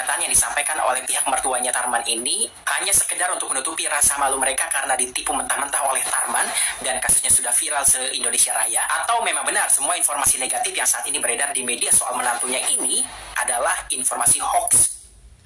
pernyataan yang disampaikan oleh pihak mertuanya Tarman ini hanya sekedar untuk menutupi rasa malu mereka karena ditipu mentah-mentah oleh Tarman dan kasusnya sudah viral se-Indonesia Raya, atau memang benar semua informasi negatif yang saat ini beredar di media soal menantunya ini adalah informasi hoax.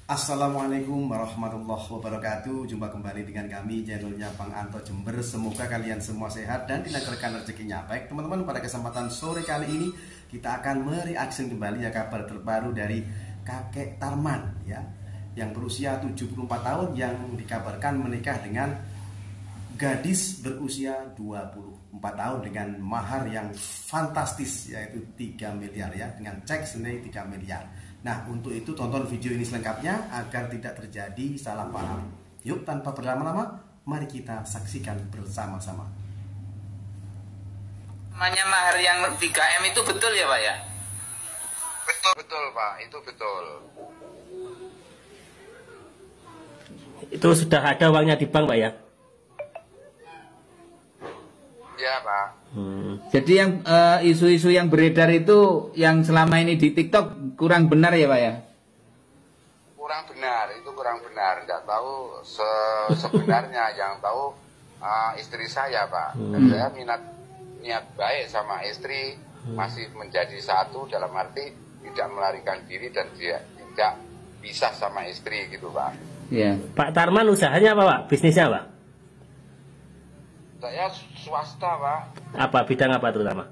Assalamualaikum warahmatullahi wabarakatuh. Jumpa kembali dengan kami, channelnya Bang Anto Jember. Semoga kalian semua sehat dan dilancarkan rezekinya. Baik teman-teman, pada kesempatan sore kali ini kita akan mereaksi kembali ya kabar terbaru dari kakek Tarman ya, yang berusia 74 tahun yang dikabarkan menikah dengan gadis berusia 24 tahun dengan mahar yang fantastis, yaitu 3 miliar ya, dengan cek senilai 3 miliar. Nah, untuk itu tonton video ini selengkapnya agar tidak terjadi salah paham. Yuk, tanpa berlama-lama, mari kita saksikan bersama-sama. Namanya mahar yang 3M itu betul ya Pak ya? Betul Pak, itu betul. Itu sudah ada uangnya di bank Pak ya? Ya Pak. Jadi yang isu-isu yang beredar itu yang selama ini di TikTok kurang benar ya Pak ya? Kurang benar, itu kurang benar. Nggak tahu sebenarnya, yang tahu istri saya Pak. Dan saya niat baik sama istri, masih menjadi satu dalam arti tidak melarikan diri dan tidak pisah sama istri gitu Pak. Iya. Pak Tarman usahanya apa Pak? Bisnisnya Pak? Saya swasta Pak. Apa bidang apa terutama?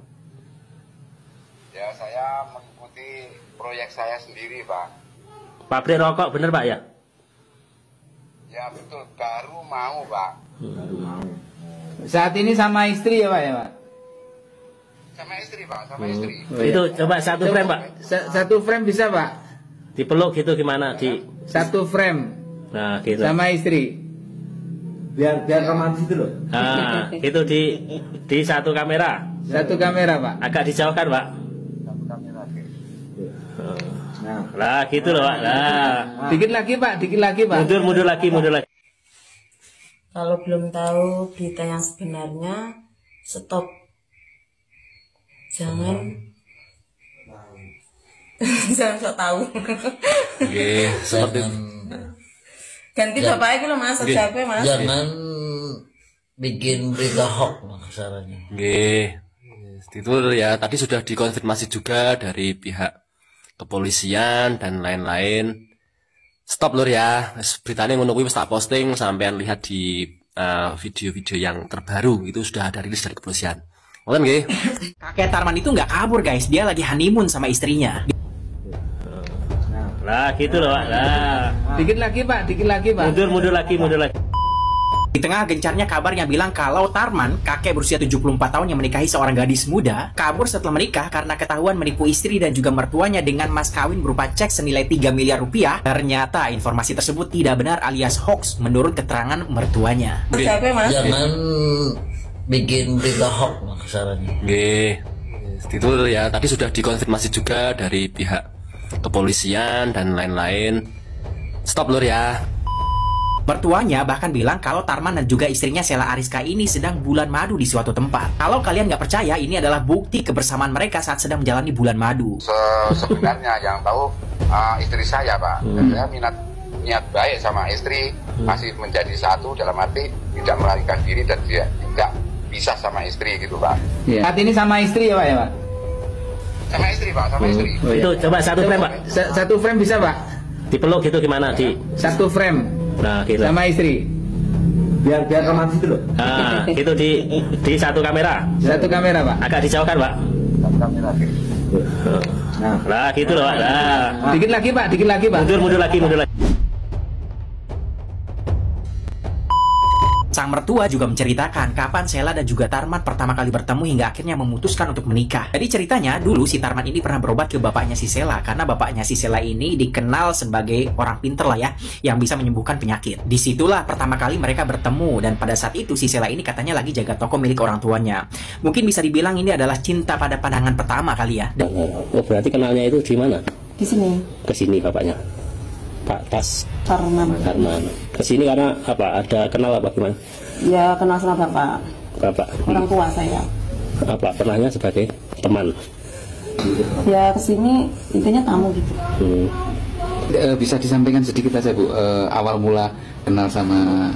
Ya saya mengikuti proyek saya sendiri Pak. Pabrik rokok bener Pak ya? Ya betul, baru mau Pak. Saat ini sama istri ya Pak ya Pak? Sama istri Pak, sama istri. Itu coba satu frame Pak. Satu frame bisa Pak? Dipeluk gitu gimana? Di satu frame. Nah gitu. Sama istri. Biar romantis itu loh. Nah, itu di satu kamera. Satu kamera Pak. Agak dijauhkan Pak. Lah gitu loh Pak. Lah. Dikit lagi Pak, dikit lagi Pak. Mundur lagi. Kalau belum tahu berita yang sebenarnya, stop. Jangan jangan sok tahu. Oke, Ganti bapaknya gitu Mas, siapa Mas? Jangan bikin berita hoax masalahnya. Oke. Itu ya tadi sudah dikonfirmasi juga dari pihak kepolisian dan lain-lain. Stop lur ya. Beritanya ngono kuwi wis tak posting, sampean lihat di video-video yang terbaru itu sudah ada rilis dari kepolisian. Ngoten nggih. Kakek Tarman itu nggak kabur guys, dia lagi honeymoon sama istrinya. Lah gitu loh Pak. Lah. Dikit lagi Pak, dikit lagi Pak. Mundur lagi. Di tengah gencarnya kabar yang bilang kalau Tarman, kakek berusia 74 tahun yang menikahi seorang gadis muda, kabur setelah menikah karena ketahuan menipu istri dan juga mertuanya dengan mas kawin berupa cek senilai 3 miliar rupiah. Ternyata informasi tersebut tidak benar alias hoax menurut keterangan mertuanya. Siapa Mas? Jangan bikin berita hoax masalahnya. Oke. Itu ya tadi sudah dikonfirmasi juga dari pihak kepolisian dan lain-lain. Stop lur ya. Mertuanya bahkan bilang kalau Tarman dan juga istrinya Sela Ariska ini sedang bulan madu di suatu tempat. Kalau kalian nggak percaya, ini adalah bukti kebersamaan mereka saat sedang menjalani bulan madu. Sebenarnya yang tahu istri saya Pak. Dan saya niat baik sama istri, masih menjadi satu dalam arti tidak melarikan diri dan tidak pisah sama istri gitu Pak. Saat ini sama istri ya Pak ya Pak? Sama istri Pak, sama istri. Itu coba satu frame Pak. Satu frame bisa Pak? Dipeluk gitu gimana? Di satu frame. Nah gitu. Sama istri. Biar romantis itu loh. Nah, itu di satu kamera. Satu kamera Pak. Agak dijauhkan Pak. Nah, Lah gitu loh Pak. Lah. Dikit lagi Pak, dikit lagi Pak. Mundur lagi. Sang mertua juga menceritakan kapan Sela dan juga Tarman pertama kali bertemu hingga akhirnya memutuskan untuk menikah. Jadi ceritanya dulu si Tarman ini pernah berobat ke bapaknya si Sela karena bapaknya si Sela ini dikenal sebagai orang pinter lah ya, yang bisa menyembuhkan penyakit. Disitulah pertama kali mereka bertemu dan pada saat itu si Sela ini katanya lagi jaga toko milik orang tuanya. Mungkin bisa dibilang ini adalah cinta pada pandangan pertama kali ya. Oh, berarti kenalnya itu di mana? Di sini. Ke sini bapaknya. Pak Tas Tarman. Kesini karena apa? Ada kenal apa gimana? Ya kenal sama bapak. Orang tua saya. Apa pernahnya sebagai teman? Ya kesini intinya tamu gitu. Bisa disampaikan sedikit aja Bu, awal mula kenal sama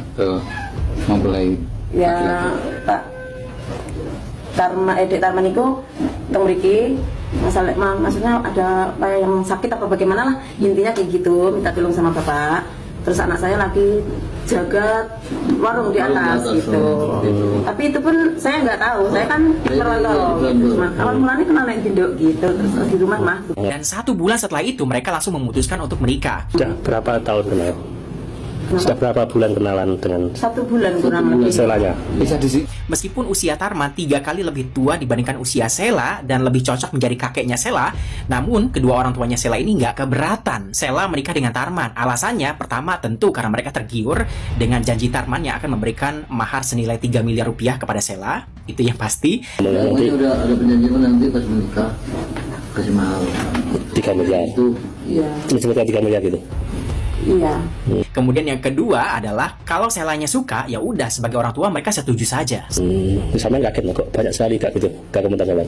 mempelai Ya Pak Dek Tarman itu teng mriki maksudnya ada kayak yang sakit apa bagaimana lah, intinya kayak gitu, minta tolong sama bapak. Terus anak saya lagi jaga warung di atas gitu. Tapi itu pun saya nggak tahu, saya kan merantau. Awal mulanya kenal naik gendok gitu, terus di rumah mah. Dan 1 bulan setelah itu mereka langsung memutuskan untuk menikah. Sudah berapa tahun kenal? Sudah berapa bulan kenalan dengan 1 bulan kurang lebih. Selanya? bisa di Meskipun usia Tarman 3 kali lebih tua dibandingkan usia Sela dan lebih cocok menjadi kakeknya Sela, namun kedua orang tuanya Sela ini nggak keberatan Sela menikah dengan Tarman. Alasannya pertama tentu karena mereka tergiur dengan janji Tarman yang akan memberikan mahar senilai 3 miliar rupiah kepada Sela. Itu yang pasti. Ini udah ada perjanjian nanti pas menikah kasih mahal 3 miliar. itu. Iya. Sebutnya 3 miliar gitu. Iya. Kemudian yang kedua adalah kalau Selanya suka, ya udah sebagai orang tua mereka setuju saja. Sama kaget loh, kok banyak sekali gak gitu, gak komentar sama.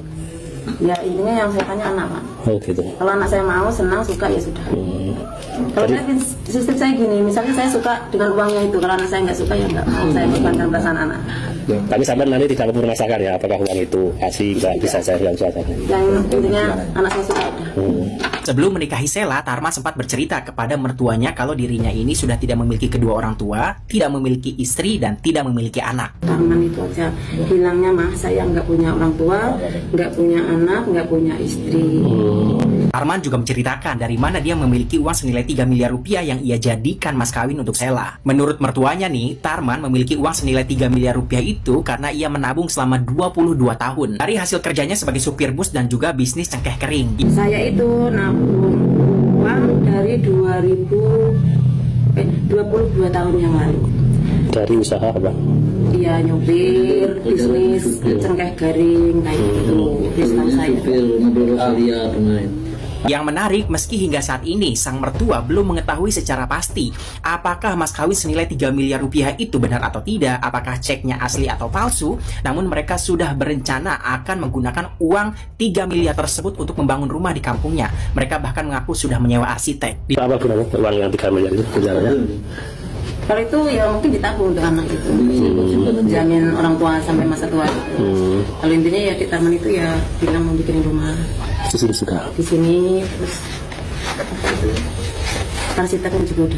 Ya intinya yang saya tanya anak Pak. Oh gitu. Kalau anak saya mau, senang, suka ya sudah. Kalau saya sistem saya gini, misalnya saya suka dengan uangnya itu, kalau anak saya nggak suka ya nggak mau saya korbankan perasaan anak. Tapi sampai nanti tidak mempermasalahkan ya, apakah uang itu asli nggak bisa saya bilang suasana. Yang intinya anak saya suka udah. Sebelum menikahi Sela, Tarman sempat bercerita kepada mertuanya kalau dirinya ini sudah tidak memiliki kedua orang tua, tidak memiliki istri, dan tidak memiliki anak. Tarman itu aja bilangnya mah saya nggak punya orang tua, nggak punya anak, nggak punya istri. Tarman juga menceritakan dari mana dia memiliki uang senilai 3 miliar rupiah yang ia jadikan mas kawin untuk Sela. Menurut mertuanya nih, Tarman memiliki uang senilai 3 miliar rupiah itu karena ia menabung selama 22 tahun. Dari hasil kerjanya sebagai supir bus dan juga bisnis cengkeh kering. Saya itu nabung uang dari 22 tahun yang lalu. Dari usaha apa? Iya nyopir, bisnis cengkeh garing kayak gitu. Bisnis saya. Mobil Rosalia pemain. Yang menarik, meski hingga saat ini sang mertua belum mengetahui secara pasti apakah mas kawin senilai 3 miliar rupiah itu benar atau tidak, apakah ceknya asli atau palsu, namun mereka sudah berencana akan menggunakan uang 3 miliar tersebut untuk membangun rumah di kampungnya. Mereka bahkan mengaku sudah menyewa arsitek. Apa gunanya uang yang 3 miliar itu sebenarnya? Kalau itu ya mungkin ditabung untuk anak itu, jamin orang tua sampai masa tua. Kalau intinya ya di Tarman itu ya bilang mau bikin rumah Di sini sudah. di sini, terus arsitek kan juga udah.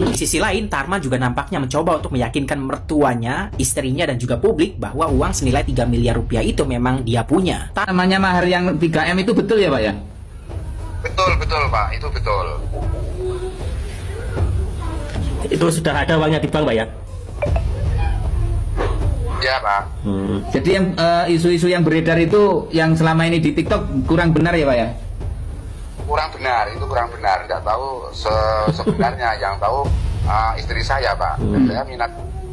Di sisi lain, Tarman juga nampaknya mencoba untuk meyakinkan mertuanya, istrinya, dan juga publik bahwa uang senilai 3 miliar rupiah itu memang dia punya. namanya mahar yang 3M itu betul ya Pak ya? Betul Pak, itu betul. Itu sudah ada uangnya di bank Pak ya? Ya Pak. Jadi yang isu-isu yang beredar itu yang selama ini di TikTok kurang benar ya Pak ya? Kurang benar, itu kurang benar. Nggak tahu sebenarnya, yang tahu istri saya Pak. Dan saya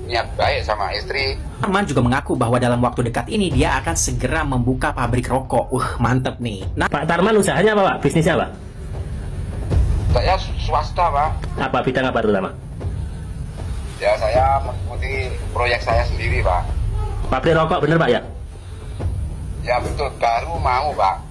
niat baik sama istri. Tarman juga mengaku bahwa dalam waktu dekat ini dia akan segera membuka pabrik rokok. Mantep nih. Nah, Pak Tarman usahanya apa Pak? Bisnisnya apa? Saya swasta Pak. Apa bidang apa terutama? Ya saya mengikuti proyek saya sendiri Pak. Pabrik rokok bener Pak ya? Ya betul, baru mau Pak.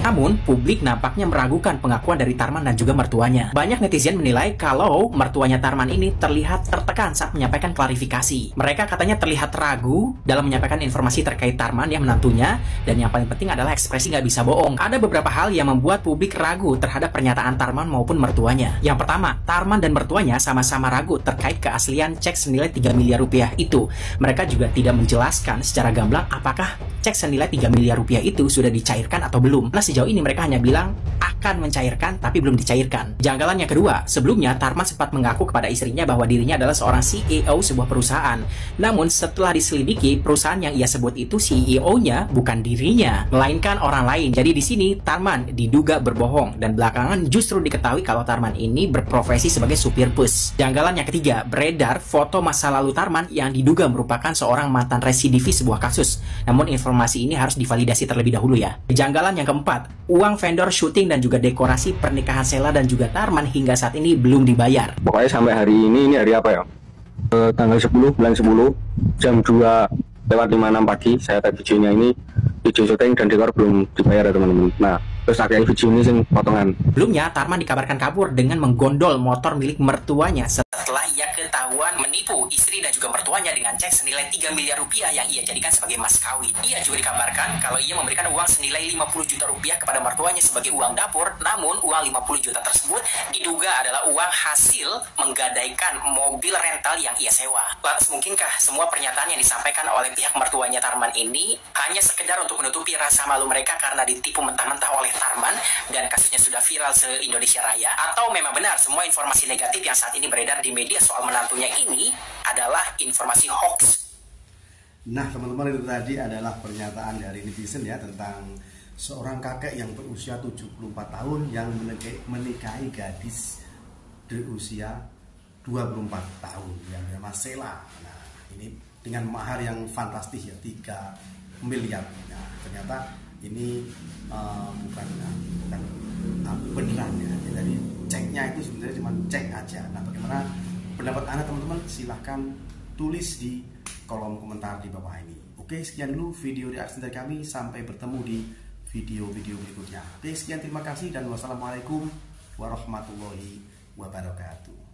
namun publik nampaknya meragukan pengakuan dari Tarman dan juga mertuanya. Banyak netizen menilai kalau mertuanya Tarman ini terlihat tertekan saat menyampaikan klarifikasi. Mereka katanya terlihat ragu dalam menyampaikan informasi terkait Tarman yang menantunya, dan yang paling penting adalah ekspresi nggak bisa bohong. Ada beberapa hal yang membuat publik ragu terhadap pernyataan Tarman maupun mertuanya. Yang pertama, Tarman dan mertuanya sama-sama ragu terkait keaslian cek senilai 3 miliar rupiah itu. Mereka juga tidak menjelaskan secara gamblang apakah cek senilai 3 miliar rupiah itu sudah dicairkan atau belum. Nah, sejauh ini mereka hanya bilang akan mencairkan tapi belum dicairkan. Janggalan yang kedua, sebelumnya Tarman sempat mengaku kepada istrinya bahwa dirinya adalah seorang CEO sebuah perusahaan. Namun setelah diselidiki, perusahaan yang ia sebut itu CEO-nya bukan dirinya, melainkan orang lain. Jadi di sini Tarman diduga berbohong, dan belakangan justru diketahui kalau Tarman ini berprofesi sebagai supir bus. Janggalan yang ketiga, beredar foto masa lalu Tarman yang diduga merupakan seorang mantan residivis sebuah kasus. Namun informasi ini harus divalidasi terlebih dahulu ya. Janggalan yang keempat, uang vendor syuting dan juga dekorasi pernikahan Sela dan juga Tarman hingga saat ini belum dibayar. Pokoknya sampai hari ini hari apa ya? Tanggal 10 bulan 10 jam 2:56 pagi saya tag videonya ini, video syuting dan dekor belum dibayar ya teman-teman. Nah, Terus akhirnya video ini sing potongan. Sebelumnya, Tarman dikabarkan kabur dengan menggondol motor milik mertuanya setelah ia ketahuan menipu istri dan juga mertuanya dengan cek senilai 3 miliar rupiah yang ia jadikan sebagai mas kawin. Ia juga dikabarkan kalau ia memberikan uang senilai 50 juta rupiah kepada mertuanya sebagai uang dapur, namun uang 50 juta tersebut diduga adalah uang hasil menggadaikan mobil rental yang ia sewa. Lantas mungkinkah semua pernyataan yang disampaikan oleh pihak mertuanya Tarman ini hanya sekedar untuk menutupi rasa malu mereka karena ditipu mentah-mentah oleh Tarman dan kasusnya sudah viral se-Indonesia Raya, atau memang benar semua informasi negatif yang saat ini beredar di media soal menantunya ini adalah informasi hoax? Nah teman-teman, itu tadi adalah pernyataan dari netizen ya tentang seorang kakek yang berusia 74 tahun yang menikahi gadis berusia 24 tahun yang bernama Sela. Nah ini dengan mahar yang fantastis ya, 3 miliar. Nah ternyata ini bukan beneran ya. Jadi ceknya itu sebenarnya cuma cek aja. Nah bagaimana pendapat Anda teman-teman? Silahkan tulis di kolom komentar di bawah ini. Oke, sekian dulu video reaksi dari kami. Sampai bertemu di video-video berikutnya. Oke, sekian, terima kasih dan wassalamualaikum warahmatullahi wabarakatuh.